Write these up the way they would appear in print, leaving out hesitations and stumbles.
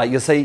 ISI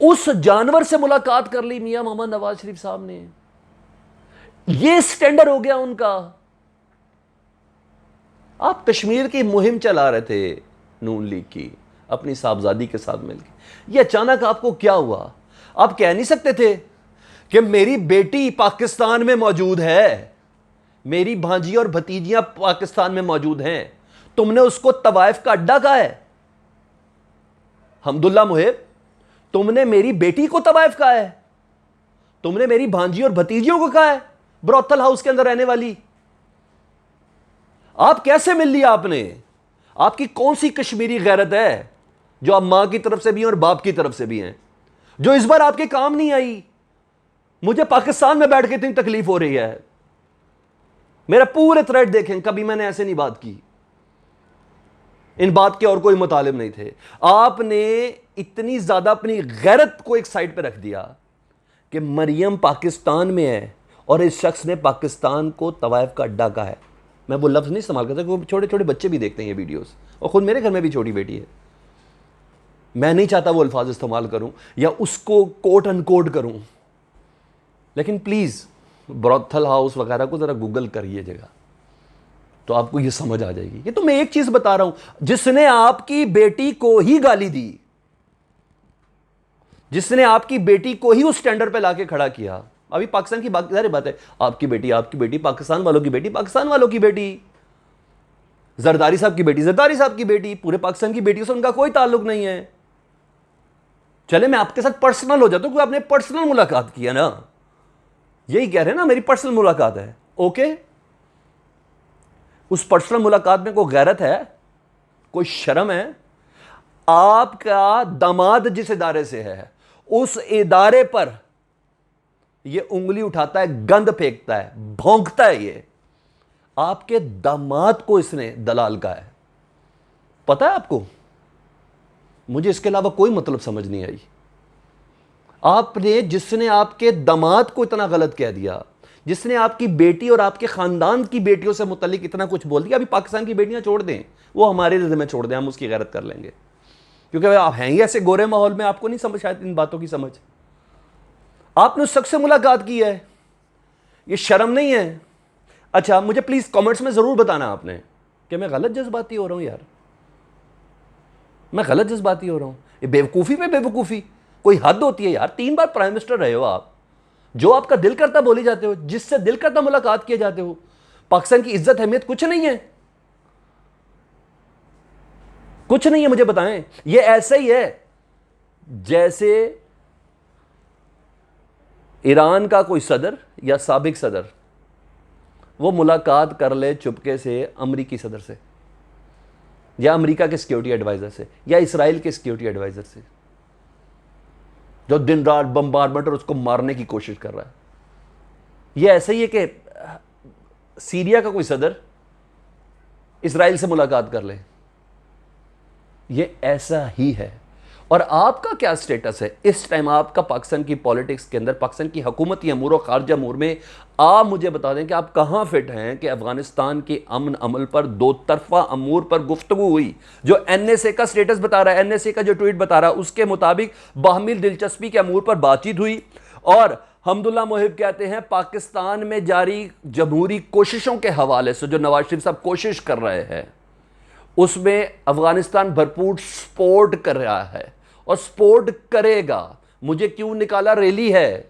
اس جانور سے ملاقات کر لی میاں محمد نواز شریف صاحب نے. یہ سٹینڈرڈ ہو گیا ان کا. آپ کشمیر کی مہم چلا رہے تھے نون لیگ کی اپنی صاحبزادی کے ساتھ مل کے, یہ اچانک آپ کو کیا ہوا؟ آپ کہہ نہیں سکتے تھے کہ میری بیٹی پاکستان میں موجود ہے, میری بھانجی اور بھتیجیاں پاکستان میں موجود ہیں, تم نے اس کو طوائف کا اڈا کہا ہے؟ حمداللہ محب, تم نے میری بیٹی کو طوائف کہا ہے, تم نے میری بھانجی اور بھتیجیوں کو کہا ہے بروتھل ہاؤس کے اندر رہنے والی. آپ کیسے مل لیا آپ نے؟ آپ کی کون سی کشمیری غیرت ہے جو آپ ماں کی طرف سے بھی ہیں اور باپ کی طرف سے بھی ہیں, جو اس بار آپ کے کام نہیں آئی؟ مجھے پاکستان میں بیٹھ کے اتنی تکلیف ہو رہی ہے. میرا پورے تھریڈ دیکھیں, کبھی میں نے ایسے نہیں بات کی, ان بات کے اور کوئی مطالب نہیں تھے. آپ نے اتنی زیادہ اپنی غیرت کو ایک سائڈ پہ رکھ دیا کہ مریم پاکستان میں ہے اور اس شخص نے پاکستان کو طوائف کا اڈا کہا ہے. میں وہ لفظ نہیں استعمال کرتا کیونکہ چھوٹے چھوٹے بچے بھی دیکھتے ہیں یہ ویڈیوز, اور خود میرے گھر میں بھی چھوٹی بیٹی ہے. میں نہیں چاہتا وہ الفاظ استعمال کروں یا اس کو کوٹ ان کوٹ کروں, لیکن پلیز بروتھل ہاؤس وغیرہ کو ذرا گوگل کریے جگہ تو آپ کو یہ سمجھ آ جائے گی. یہ تو میں ایک چیز بتا رہا ہوں, جس نے آپ کی بیٹی کو ہی گالی دی, جس نے آپ کی بیٹی کو ہی اس سٹینڈرڈ پہ لا کے کھڑا کیا. ابھی پاکستان کی ظاہر بات ہے, آپ کی بیٹی, پاکستان والوں کی بیٹی, پاکستان والوں کی بیٹی, زرداری صاحب کی بیٹی, زرداری صاحب کی بیٹی, پورے پاکستان کی بیٹیوں سے ان کا کوئی تعلق نہیں ہے. چلے میں آپ کے ساتھ پرسنل ہو جاتا ہوں کیونکہ آپ نے پرسنل ملاقات کیا نا, یہی کہہ رہے ہیں نا میری پرسنل ملاقات ہے, اوکے. اس پرسنل ملاقات میں کوئی غیرت ہے, کوئی شرم ہے؟ آپ کا داماد جس ادارے سے ہے اس ادارے پر یہ انگلی اٹھاتا ہے, گند پھینکتا ہے, بھونکتا ہے. یہ آپ کے داماد کو اس نے دلال کہا ہے. پتا ہے آپ کو, مجھے اس کے علاوہ کوئی مطلب سمجھ نہیں آئی. آپ نے, جس نے آپ کے داماد کو اتنا غلط کہہ دیا, جس نے آپ کی بیٹی اور آپ کے خاندان کی بیٹیوں سے متعلق اتنا کچھ بول دیا. ابھی پاکستان کی بیٹیاں چھوڑ دیں, وہ ہمارے رضے میں چھوڑ دیں, ہم اس کی غیرت کر لیں گے, کیونکہ آپ ہیں ہی ایسے گورے ماحول میں, آپ کو نہیں سمجھ شاید ان باتوں کی سمجھ. آپ نے اس شخص سے ملاقات کی ہے, یہ شرم نہیں ہے؟ اچھا مجھے پلیز کامنٹس میں ضرور بتانا آپ نے کہ میں غلط جذباتی ہو رہا ہوں. یار میں غلط جذباتی ہو رہا ہوں؟ یہ بیوقوفی پہ بیوقوفی, کوئی حد ہوتی ہے یار. 3 بار پرائم منسٹر رہے ہو آپ, جو آپ کا دل کرتا بولی جاتے ہو, جس سے دل کرتا ملاقات کیے جاتے ہو. پاکستان کی عزت اہمیت کچھ نہیں ہے, کچھ نہیں ہے. مجھے بتائیں, یہ ایسا ہی ہے جیسے ایران کا کوئی صدر یا سابق صدر وہ ملاقات کر لے چپکے سے امریکی صدر سے, یا امریکہ کے سیکیورٹی ایڈوائزر سے, یا اسرائیل کے سیکیورٹی ایڈوائزر سے, جو دن رات بمبارمنٹ اور اس کو مارنے کی کوشش کر رہا ہے. یہ ایسا ہی ہے کہ سیریا کا کوئی صدر اسرائیل سے ملاقات کر لے. یہ ایسا ہی ہے. اور آپ کا کیا سٹیٹس ہے اس ٹائم؟ آپ کا پاکستان کی پولیٹکس کے اندر, پاکستان کی حکومتی امور و خارجہ امور میں آپ مجھے بتا دیں کہ آپ کہاں فٹ ہیں کہ افغانستان کے امن عمل پر, 2 طرفہ امور پر گفتگو ہوئی. جو این ایس اے کا سٹیٹس بتا رہا ہے, این ایس اے کا جو ٹویٹ بتا رہا ہے, اس کے مطابق باہمی دلچسپی کے امور پر بات چیت ہوئی. اور حمداللہ محب کہتے ہیں پاکستان میں جاری جمہوری کوششوں کے حوالے سے جو نواز شریف صاحب کوشش کر رہے ہیں, اس میں افغانستان بھرپور سپورٹ کر رہا ہے اور سپورٹ کرے گا. مجھے کیوں نکالا؟ ریلی ہے.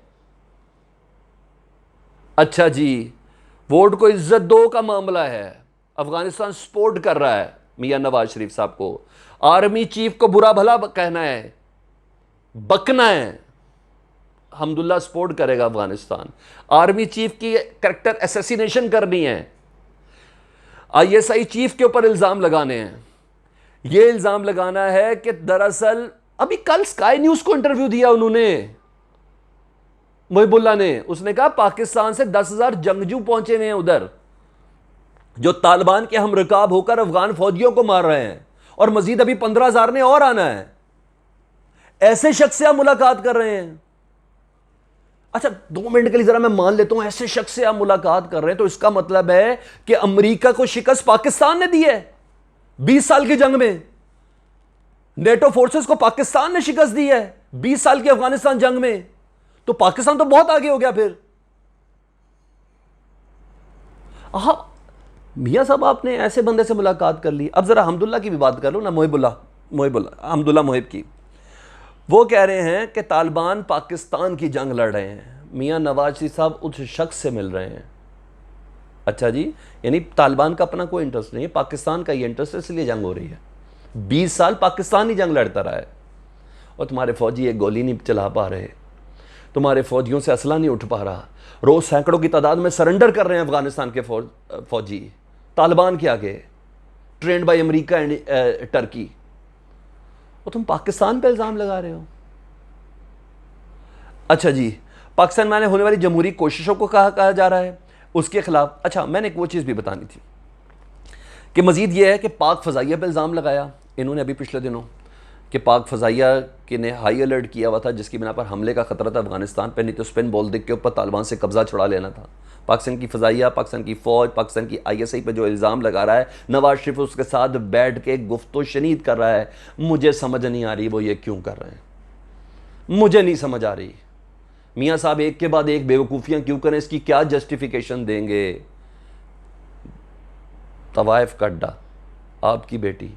اچھا جی, ووٹ کو عزت دو کا معاملہ ہے. افغانستان سپورٹ کر رہا ہے میاں نواز شریف صاحب کو. آرمی چیف کو برا بھلا کہنا ہے, بکنا ہے. الحمدللہ سپورٹ کرے گا افغانستان. آرمی چیف کی کریکٹر اسیسینیشن کرنی ہے, آئی ایس آئی چیف کے اوپر الزام لگانے ہیں. یہ الزام لگانا ہے کہ دراصل ابھی کل سکائی نیوز کو انٹرویو دیا انہوں نے, محب اللہ نے. اس نے کہا پاکستان سے 10,000 جنگجو پہنچے ہوئے ہیں ادھر, جو طالبان کے ہم رکاب ہو کر افغان فوجیوں کو مار رہے ہیں, اور مزید ابھی 15,000 نے اور آنا ہے. ایسے شخص سے آپ ملاقات کر رہے ہیں. اچھا 2 منٹ کے لیے ذرا میں مان لیتا ہوں ایسے شخص سے آپ ملاقات کر رہے ہیں, تو اس کا مطلب ہے کہ امریکہ کو شکست پاکستان نے دی ہے 20 سال کی جنگ میں. نیٹو فورسز کو پاکستان نے شکست دی ہے 20 سال کی افغانستان جنگ میں، تو پاکستان تو بہت آگے ہو گیا پھر۔ میاں صاحب آپ نے ایسے بندے سے ملاقات کر لی، اب ذرا حمداللہ کی بھی بات کر لو نا، حمداللہ محب کی۔ وہ کہہ رہے ہیں کہ طالبان پاکستان کی جنگ لڑ رہے ہیں، میاں نواز شریف صاحب اس شخص سے مل رہے ہیں۔ اچھا جی، یعنی طالبان کا اپنا کوئی انٹرسٹ نہیں ہے، پاکستان کا یہ انٹرسٹ ہے، اس لیے جنگ ہو رہی ہے۔ 20 سال پاکستان ہی جنگ لڑتا رہا ہے، اور تمہارے فوجی ایک گولی نہیں چلا پا رہے، تمہارے فوجیوں سے اسلحہ نہیں اٹھ پا رہا، روز سینکڑوں کی تعداد میں سرنڈر کر رہے ہیں افغانستان کے فوجی طالبان کے آگے، trained by America and Turkey, اور تم پاکستان پہ الزام لگا رہے ہو۔ اچھا جی، پاکستان میں ہونے والی جمہوری کوششوں کو کہا جا رہا ہے اس کے خلاف۔ اچھا، میں نے ایک وہ چیز بھی بتانی تھی کہ مزید یہ ہے کہ پاک فضائیہ پہ الزام لگایا انہوں نے ابھی پچھلے دنوں کہ پاک فضائیہ کے نے ہائی الرٹ کیا ہوا تھا، جس کی بنا پر حملے کا خطرہ تھا افغانستان پہ، نہیں تو اسپن بولدک کے اوپر طالبان سے قبضہ چھڑا لینا تھا۔ پاکستان کی فضائیہ، پاکستان کی فوج، پاکستان کی ISI پہ جو الزام لگا رہا ہے، نواز شریف اس کے ساتھ بیٹھ کے گفت و شنید کر رہا ہے۔ مجھے سمجھ نہیں آ رہی وہ یہ کیوں کر رہے ہیں، مجھے نہیں سمجھ آ رہی۔ میاں صاحب ایک کے بعد ایک بیوقوفیاں کیوں کریں، اس کی کیا جسٹیفیکیشن دیں گے؟ طوائف کا اڈا، آپ کی بیٹی،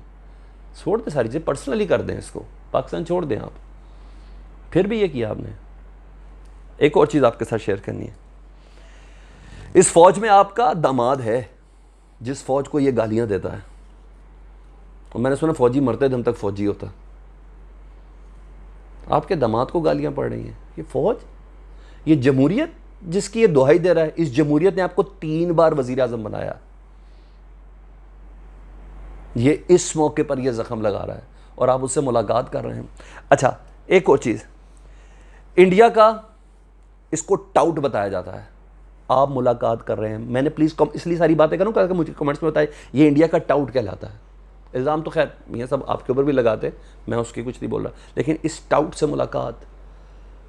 چھوڑ دیں ساری چیزیں، پرسنلی کر دیں اس کو، پاکستان چھوڑ دیں آپ۔ پھر بھی یہ کیا آپ نے۔ ایک اور چیز آپ کے ساتھ شیئر کرنی ہے، اس فوج میں آپ کا داماد ہے جس فوج کو یہ گالیاں دیتا ہے، اور میں نے سنا فوجی مرتے دم تک فوجی ہوتا، آپ کے داماد کو گالیاں پڑ رہی ہیں۔ یہ فوج، یہ جمہوریت جس کی یہ دہائی دے رہا ہے، اس جمہوریت نے آپ کو 3 بار وزیر اعظم بنایا، یہ اس موقع پر یہ زخم لگا رہا ہے اور آپ اس سے ملاقات کر رہے ہیں۔ اچھا، ایک اور چیز، انڈیا کا اس کو ٹاؤٹ بتایا جاتا ہے، آپ ملاقات کر رہے ہیں، میں نے پلیز اس لیے ساری باتیں کروں کہ مجھے کمنٹس میں بتائے یہ انڈیا کا ٹاؤٹ کہلاتا ہے۔ الزام تو خیر میاں صاحب آپ کے اوپر بھی لگاتے، میں اس کی کچھ نہیں بول رہا، لیکن اس ٹاؤٹ سے ملاقات،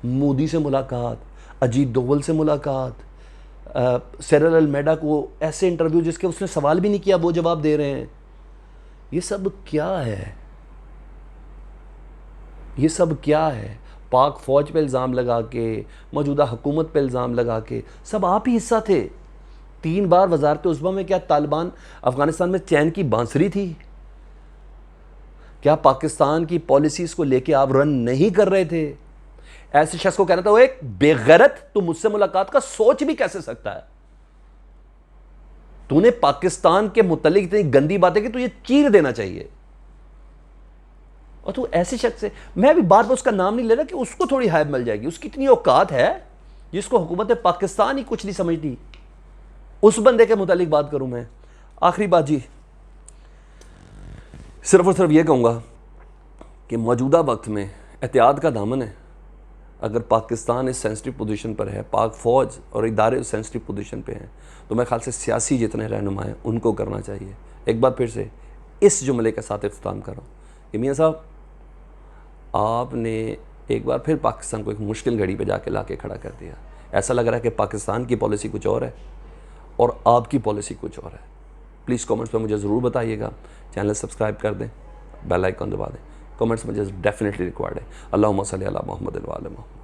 مودی سے ملاقات، اجیت دوول سے ملاقات، سیرل المیڈا کو ایسے انٹرویو جس کے اس نے سوال بھی نہیں کیا وہ جواب دے رہے ہیں، یہ سب کیا ہے؟ یہ سب کیا ہے؟ پاک فوج پہ الزام لگا کے، موجودہ حکومت پہ الزام لگا کے، سب آپ ہی حصہ تھے۔ 3 بار وزارت عظمیٰ میں کیا طالبان افغانستان میں چین کی بانسری تھی؟ کیا پاکستان کی پالیسیز کو لے کے آپ رن نہیں کر رہے تھے؟ ایسے شخص کو کہنا تھا وہ ایک بے غیرت، تو مجھ سے ملاقات کا سوچ بھی کیسے سکتا ہے؟ تو نے پاکستان کے متعلق اتنی گندی باتیں کی، تو یہ چیر دینا چاہیے۔ اور تو ایسے شخص سے، میں بھی بار بار اس کا نام نہیں لے رہا کہ اس کو تھوڑی ہائب مل جائے گی، اس کی اتنی اوقات ہے جس کو حکومت پاکستان ہی کچھ نہیں سمجھتی، اس بندے کے متعلق بات کروں میں۔ آخری بات جی، صرف اور صرف یہ کہوں گا کہ موجودہ وقت میں احتیاط کا دامن ہے۔ اگر پاکستان اس سینسٹیو پوزیشن پر ہے، پاک فوج اور ادارے اس سینسٹیو پوزیشن پہ ہیں، تو میرے خیال سے سیاسی جتنے رہنما ہیں ان کو کرنا چاہیے۔ ایک بار پھر سے اس جملے کے ساتھ اختتام کر رہا ہوں کہ میاں صاحب، آپ نے ایک بار پھر پاکستان کو ایک مشکل گھڑی پہ جا کے لا کے کھڑا کر دیا۔ ایسا لگ رہا ہے کہ پاکستان کی پالیسی کچھ اور ہے اور آپ کی پالیسی کچھ اور ہے۔ پلیز کامنٹس پہ مجھے ضرور بتائیے گا، چینل سبسکرائب کر دیں، بیل آئیکن دبا دیں، کامنٹس مجھے ڈیفینیٹلی ریکوائرڈ ہے۔ اللہم صلی علی محمد و علی محمد۔